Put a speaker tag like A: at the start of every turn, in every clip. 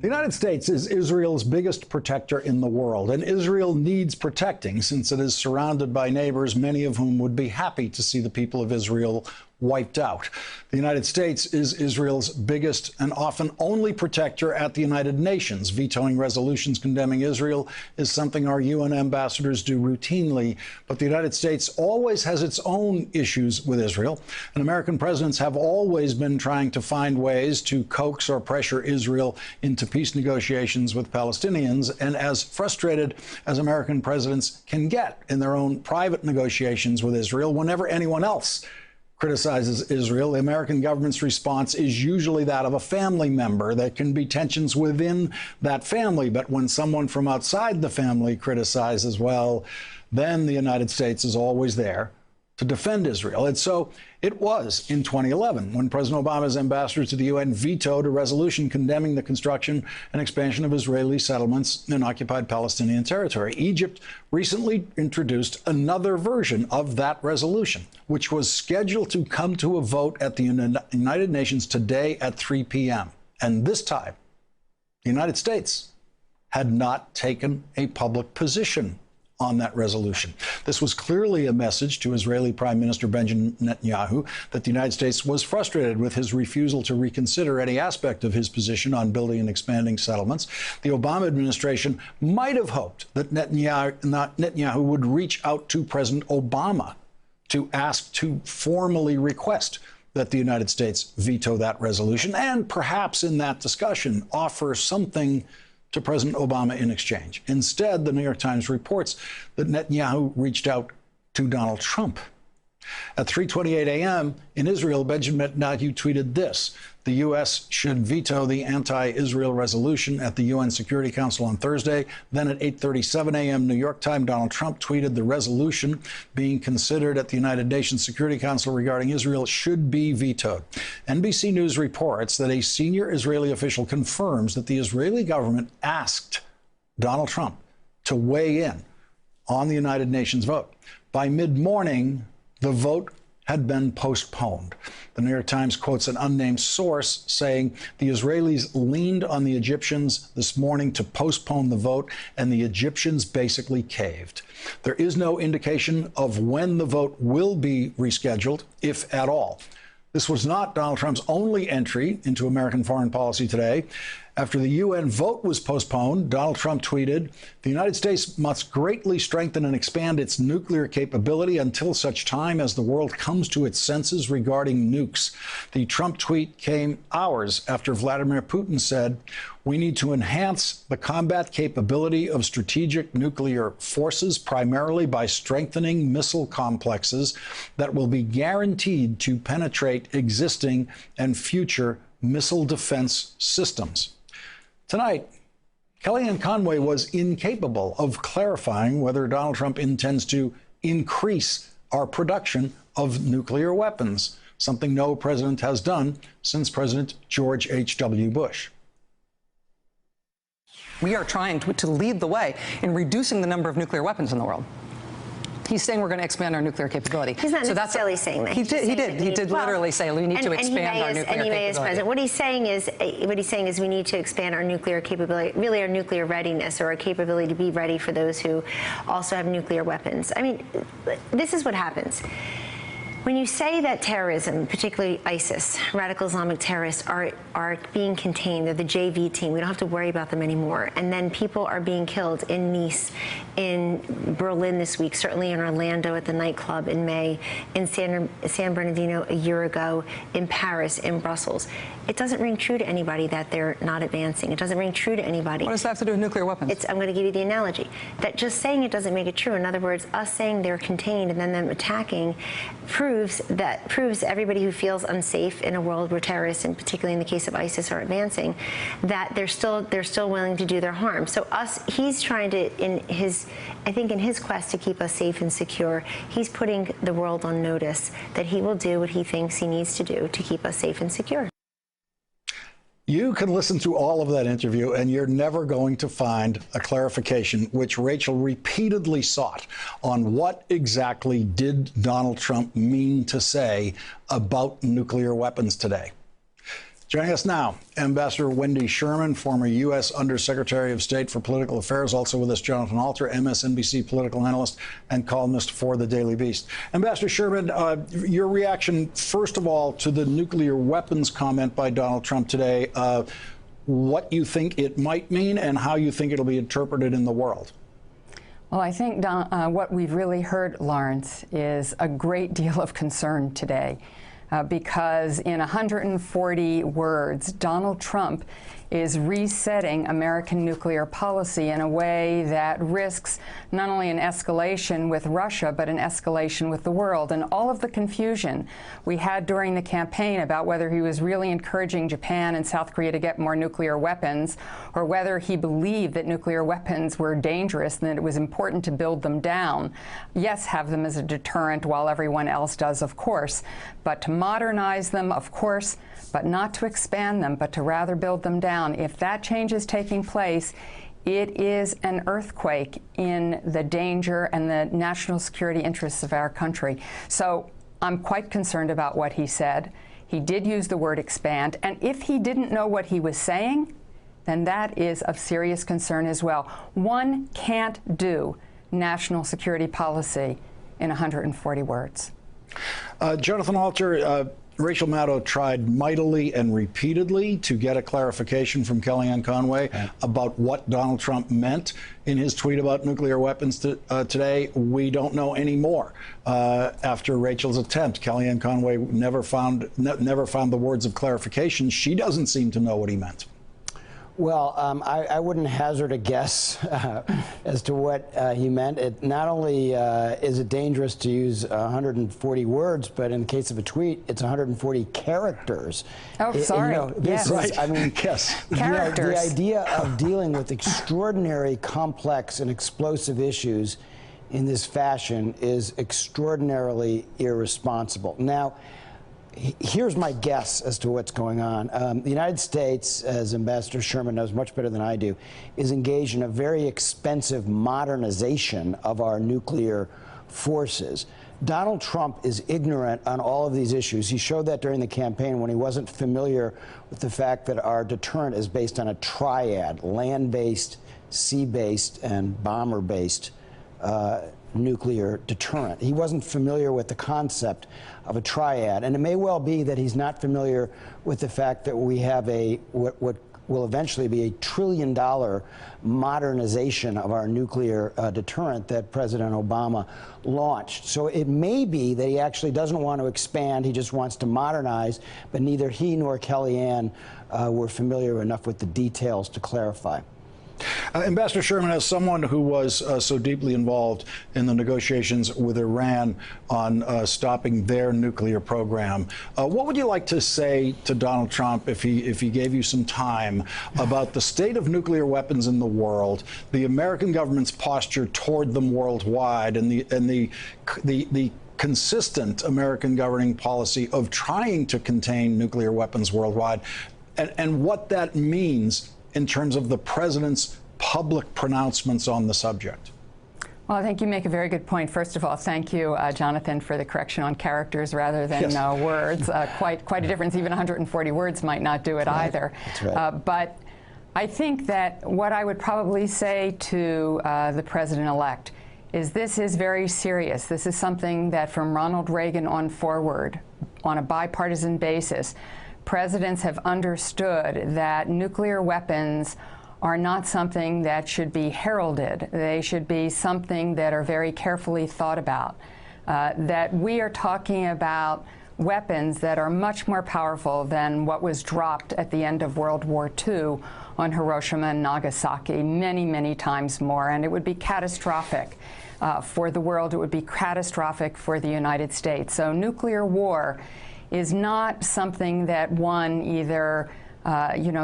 A: The United States is Israel's biggest protector in the world, and Israel needs protecting since it is surrounded by neighbors, many of whom would be happy to see the people of Israel wiped out. The United States is Israel's biggest and often only protector at the United Nations. Vetoing resolutions condemning Israel is something our UN ambassadors do routinely, but the United States always has its own issues with Israel, and American presidents have always been trying to find ways to coax or pressure Israel into peace negotiations with Palestinians. And as frustrated as American presidents can get in their own private negotiations with Israel, whenever anyone else criticizes Israel, the American government's response is usually that of a family member. There can be tensions within that family, but when someone from outside the family criticizes, well, then the United States is always there to defend Israel. And so it was in 2011 when President Obama's ambassador to the UN vetoed a resolution condemning the construction and expansion of Israeli settlements in occupied Palestinian territory. Egypt recently introduced another version of that resolution, which was scheduled to come to a vote at the United Nations today at 3 p.m. And this time, the United States had not taken a public position on that resolution. This was clearly a message to Israeli Prime Minister Benjamin Netanyahu that the United States was frustrated with his refusal to reconsider any aspect of his position on building and expanding settlements. The Obama administration might have hoped that Netanyahu would reach out to President Obama to ask to formally request that the United States veto that resolution and perhaps in that discussion offer something to President Obama in exchange. Instead, the New York Times reports that Netanyahu reached out to Donald Trump. At 3:28 a.m. in Israel, Benjamin Netanyahu tweeted this: the U.S. should veto the anti-Israel resolution at the UN Security Council on Thursday. Then at 8:37 a.m. New York time, Donald Trump tweeted the resolution being considered at the United Nations Security Council regarding Israel should be vetoed. NBC News reports that a senior Israeli official confirms that the Israeli government asked Donald Trump to weigh in on the United Nations vote. By mid-morning, the vote had been postponed. The New York Times quotes an unnamed source saying the Israelis leaned on the Egyptians this morning to postpone the vote, and the Egyptians basically caved. There is no indication of when the vote will be rescheduled, if at all. This was not Donald Trump's only entry into American foreign policy today. After the UN vote was postponed, Donald Trump tweeted, the United States must greatly strengthen and expand its nuclear capability until such time as the world comes to its senses regarding nukes. The Trump tweet came hours after Vladimir Putin said, we need to enhance the combat capability of strategic nuclear forces, primarily by strengthening missile complexes that will be guaranteed to penetrate existing and future missile defense systems. Tonight, Kellyanne Conway was incapable of clarifying whether Donald Trump intends to increase our production of nuclear weapons, something no president has done since President George H.W. Bush.
B: We are trying to lead the way in reducing the number of nuclear weapons in the world. He's saying we're going to expand our nuclear capability.
C: He's not necessarily saying that.
B: He did literally say we need to expand our nuclear capability. And he may as president. What he's saying is we need to expand our nuclear capability, really our nuclear readiness, or our capability to be ready for those who also have nuclear weapons. I mean, this is what happens. When you say that terrorism, particularly ISIS, radical Islamic terrorists, are being contained, they're the JV team, we don't have to worry about them anymore, and then people are being killed in Nice, in Berlin this week, certainly in Orlando at the nightclub in May, in San Bernardino a year ago, in Paris, in Brussels. It doesn't ring true to anybody that they're not advancing. It doesn't ring true to anybody. What does that have to do with nuclear weapons?
C: I'm going to give you the analogy. That just saying it doesn't make it true. In other words, us saying they're contained and then them attacking proves everybody who feels unsafe in a world where terrorists, and particularly in the case of ISIS, are advancing, that they're still willing to do their harm. So he's trying to, I think in his quest to keep us safe and secure, he's putting the world on notice that he will do what he thinks he needs to do to keep us safe and secure.
A: You can listen to all of that interview, and you're never going to find a clarification, which Rachel repeatedly sought, on what exactly did Donald Trump mean to say about nuclear weapons today. Joining us now, Ambassador Wendy Sherman, former U.S. Undersecretary of State for Political Affairs. Also with us, Jonathan Alter, MSNBC political analyst and columnist for the Daily Beast. Ambassador Sherman, your reaction, first of all, to the nuclear weapons comment by Donald Trump today, what you think it might mean and how you think it'll be interpreted in the world.
D: Well, I think what we've really heard, Lawrence, is a great deal of concern today. Because in 140 words, Donald Trump is resetting American nuclear policy in a way that risks not only an escalation with Russia, but an escalation with the world. And all of the confusion we had during the campaign about whether he was really encouraging Japan and South Korea to get more nuclear weapons, or whether he believed that nuclear weapons were dangerous and that it was important to build them down. Yes, have them as a deterrent while everyone else does, of course, but to modernize them, of course, but not to expand them, but to rather build them down. If that change is taking place, it is an earthquake in the danger and the national security interests of our country. So I'm quite concerned about what he said. He did use the word expand, and if he didn't know what he was saying, then that is of serious concern as well. One can't do national security policy in 140 words.
A: Jonathan Alter, Rachel Maddow tried mightily and repeatedly to get a clarification from Kellyanne Conway about what Donald Trump meant in his tweet about nuclear weapons today. We don't know any more after Rachel's attempt. Kellyanne Conway never found the words of clarification. She doesn't seem to know what he meant.
E: Well, I wouldn't hazard a guess as to what he meant. It not only is it dangerous to use 140 words, but in the case of a tweet, it's 140 characters.
D: Oh, sorry.
E: This
A: right.
E: is, I mean,
A: yes.
D: Characters.
E: The idea of dealing with extraordinary, complex, and explosive issues in this fashion is extraordinarily irresponsible. Now, here's my guess as to what's going on. The United States, as Ambassador Sherman knows much better than I do, is engaged in a very expensive modernization of our nuclear forces. Donald Trump is ignorant on all of these issues. He showed that during the campaign when he wasn't familiar with the fact that our deterrent is based on a triad: land-based, sea-based, and bomber-based nuclear deterrent. He wasn't familiar with the concept of a triad, and it may well be that he's not familiar with the fact that we have what will eventually be $1 trillion modernization of our nuclear deterrent that President Obama launched. So it may be that he actually doesn't want to expand, he just wants to modernize, but neither he nor Kellyanne were familiar enough with the details to clarify.
A: Ambassador Sherman, as someone who was so deeply involved in the negotiations with Iran on stopping their nuclear program, what would you like to say to Donald Trump if he gave you some time about the state of nuclear weapons in the world, the American government's posture toward them worldwide, and the consistent American governing policy of trying to contain nuclear weapons worldwide, and what that means in terms of the president's public pronouncements on the subject?
D: Well, I think you make a very good point. First of all, thank you, Jonathan, for the correction on characters rather than words. Quite a difference. Even 140 words might not do it either.
E: That's right.
D: But I think that what I would probably say to the president-elect is this is very serious. This is something that from Ronald Reagan on forward, on a bipartisan basis, presidents have understood that nuclear weapons are not something that should be heralded. They should be something that are very carefully thought about. That we are talking about weapons that are much more powerful than what was dropped at the end of World War II on Hiroshima and Nagasaki, many, many times more. And it would be catastrophic for the world. It would be catastrophic for the United States. So nuclear war is not something that one either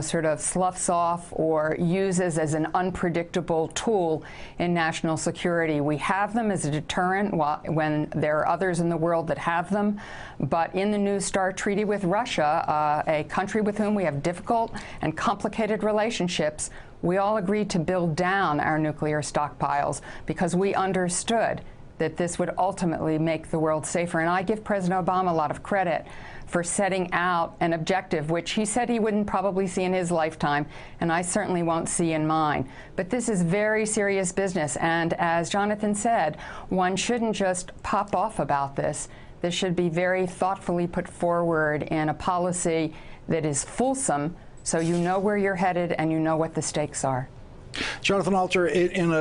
D: sort of sloughs off or uses as an unpredictable tool in national security. We have them as a deterrent when there are others in the world that have them. But in the New START treaty with Russia, a country with whom we have difficult and complicated relationships, we all agreed to build down our nuclear stockpiles because we understood that this would ultimately make the world safer. And I give President Obama a lot of credit for setting out an objective, which he said he wouldn't probably see in his lifetime, and I certainly won't see in mine. But this is very serious business, and as Jonathan said, one shouldn't just pop off about this. This should be very thoughtfully put forward in a policy that is fulsome, so you know where you're headed and you know what the stakes are.
A: Jonathan Alter, in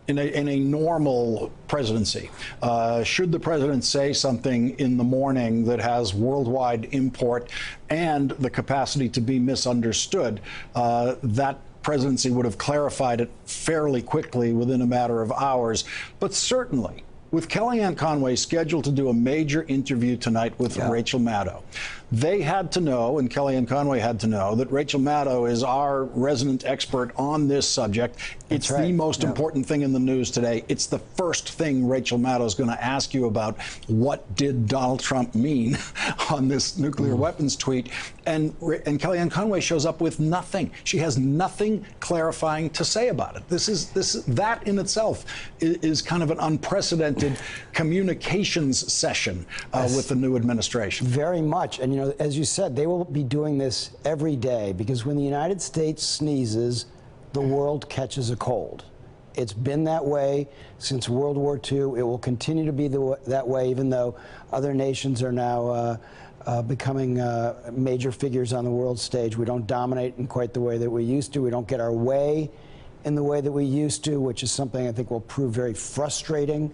A: a normal presidency, should the president say something in the morning that has worldwide import and the capacity to be misunderstood, that presidency would have clarified it fairly quickly within a matter of hours. But certainly, with Kellyanne Conway scheduled to do a major interview tonight with Rachel Maddow, they had to know, and Kellyanne Conway had to know, that Rachel Maddow is our resident expert on this subject. It's the most important thing in the news today. It's the first thing Rachel Maddow is going to ask you about. What did Donald Trump mean on this nuclear weapons tweet? And Kellyanne Conway shows up with nothing. She has nothing clarifying to say about it. That in itself is kind of an unprecedented communications session with the new administration.
E: Very much. And, you know, as you said, they will be doing this every day, because when the United States sneezes, the world catches a cold. It's been that way since World War II. It will continue to be that way, even though other nations are now becoming major figures on the world stage. We don't dominate in quite the way that we used to. We don't get our way in the way that we used to, which is something I think will prove very frustrating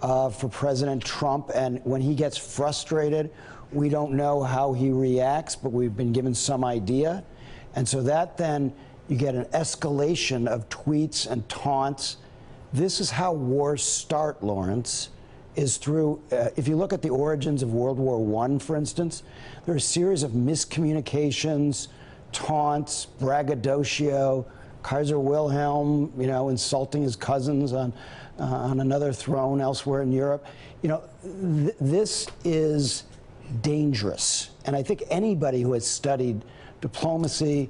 E: for President Trump. And when he gets frustrated, we don't know how he reacts, but we've been given some idea. And so that then you get an escalation of tweets and taunts. This is how wars start, Lawrence, is through, if you look at the origins of World War I, for instance, there are a series of miscommunications, taunts, braggadocio, Kaiser Wilhelm, you know, insulting his cousins on another throne elsewhere in Europe. You know, this is dangerous. And I think anybody who has studied diplomacy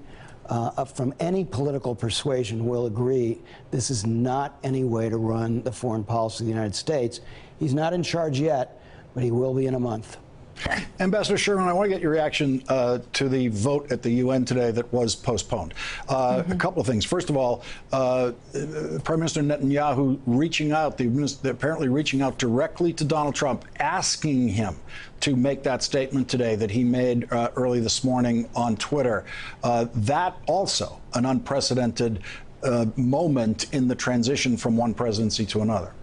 E: from any political persuasion will agree this is not any way to run the foreign policy of the United States. He's not in charge yet, but he will be in a month.
A: Ambassador Sherman, I want to get your reaction to the vote at the UN today that was postponed. A couple of things. First of all, Prime Minister Netanyahu apparently reaching out directly to Donald Trump, asking him to make that statement today that he made early this morning on Twitter. That also an unprecedented moment in the transition from one presidency to another.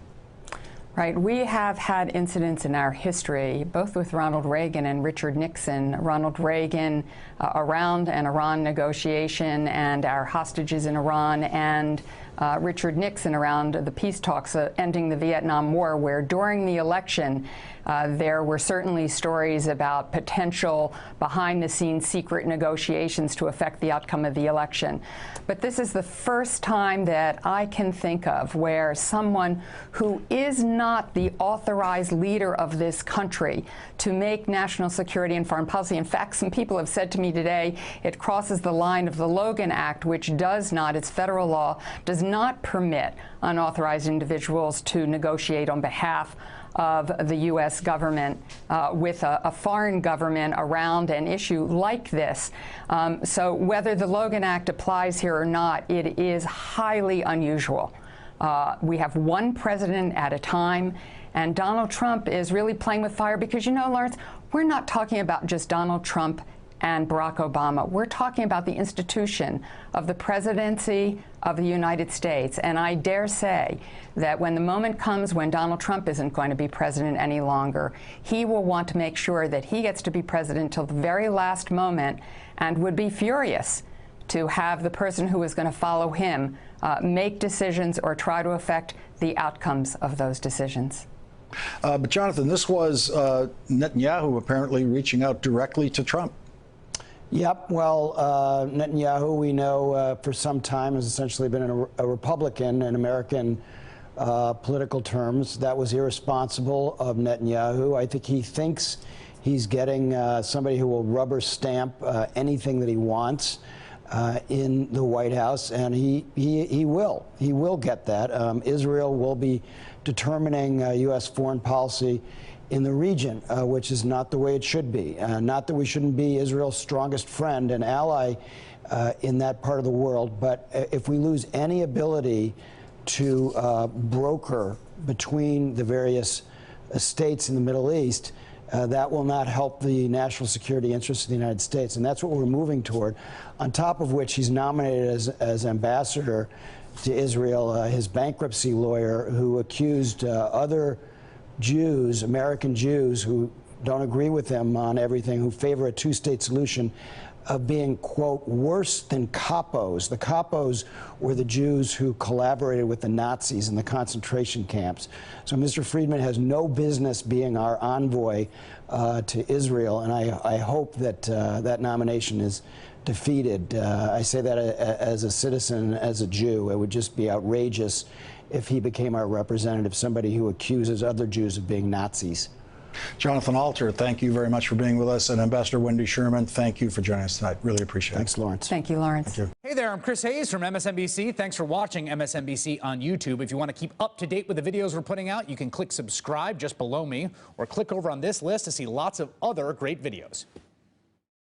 D: Right. We have had incidents in our history, both with Ronald Reagan and Richard Nixon. Ronald Reagan around an Iran negotiation and our hostages in Iran, and Richard Nixon around the peace talks ending the Vietnam War, where during the election there were certainly stories about potential behind-the-scenes secret negotiations to affect the outcome of the election. But this is the first time that I can think of where someone who is not the authorized leader of this country to make national security and foreign policy. In fact, some people have said to me today it crosses the line of the Logan Act, which does not, it's federal law, does not permit unauthorized individuals to negotiate on behalf of the U.S. government with a foreign government around an issue like this. So whether the Logan Act applies here or not, it is highly unusual. We have one president at a time, and Donald Trump is really playing with fire because, you know, Lawrence, we're not talking about just Donald Trump and Barack Obama. We're talking about the institution of the presidency of the United States. And I dare say that when the moment comes when Donald Trump isn't going to be president any longer, he will want to make sure that he gets to be president till the very last moment, and would be furious to have the person who is going to follow him make decisions or try to affect the outcomes of those decisions.
A: But Jonathan, this was Netanyahu apparently reaching out directly to Trump.
E: Yep. Well, Netanyahu, we know for some time, has essentially been a Republican in American political terms. That was irresponsible of Netanyahu. I think he thinks he's getting somebody who will rubber stamp anything that he wants. in the White House, and he will get that. Israel will be determining U.S. foreign policy in the region, which is not the way it should be. Not that we shouldn't be Israel's strongest friend and ally in that part of the world, but if we lose any ability to broker between the various states in the Middle East, that will not help the national security interests of the United States. And that's what we're moving toward. On top of which, he's nominated as ambassador to Israel his bankruptcy lawyer, who accused other Jews, American Jews, who don't agree with him on everything, who favor a two-state solution, of being, quote, worse than capos. The capos were the Jews who collaborated with the Nazis in the concentration camps. So Mr. Friedman has no business being our envoy to Israel, and I hope that that nomination is defeated. I say that as a citizen, as a Jew. It would just be outrageous if he became our representative, somebody who accuses other Jews of being Nazis.
A: Jonathan Alter, thank you very much for being with us. And Ambassador Wendy Sherman, thank you for joining us tonight. Really appreciate it.
E: Thanks, Lawrence.
D: Thank you, Lawrence.
A: Thank you.
F: Hey there, I'm Chris Hayes from MSNBC. Thanks for watching MSNBC on YouTube. If you want to keep up to date with the videos we're putting out, you can click subscribe just below me, or click over on this list to see lots of other great videos.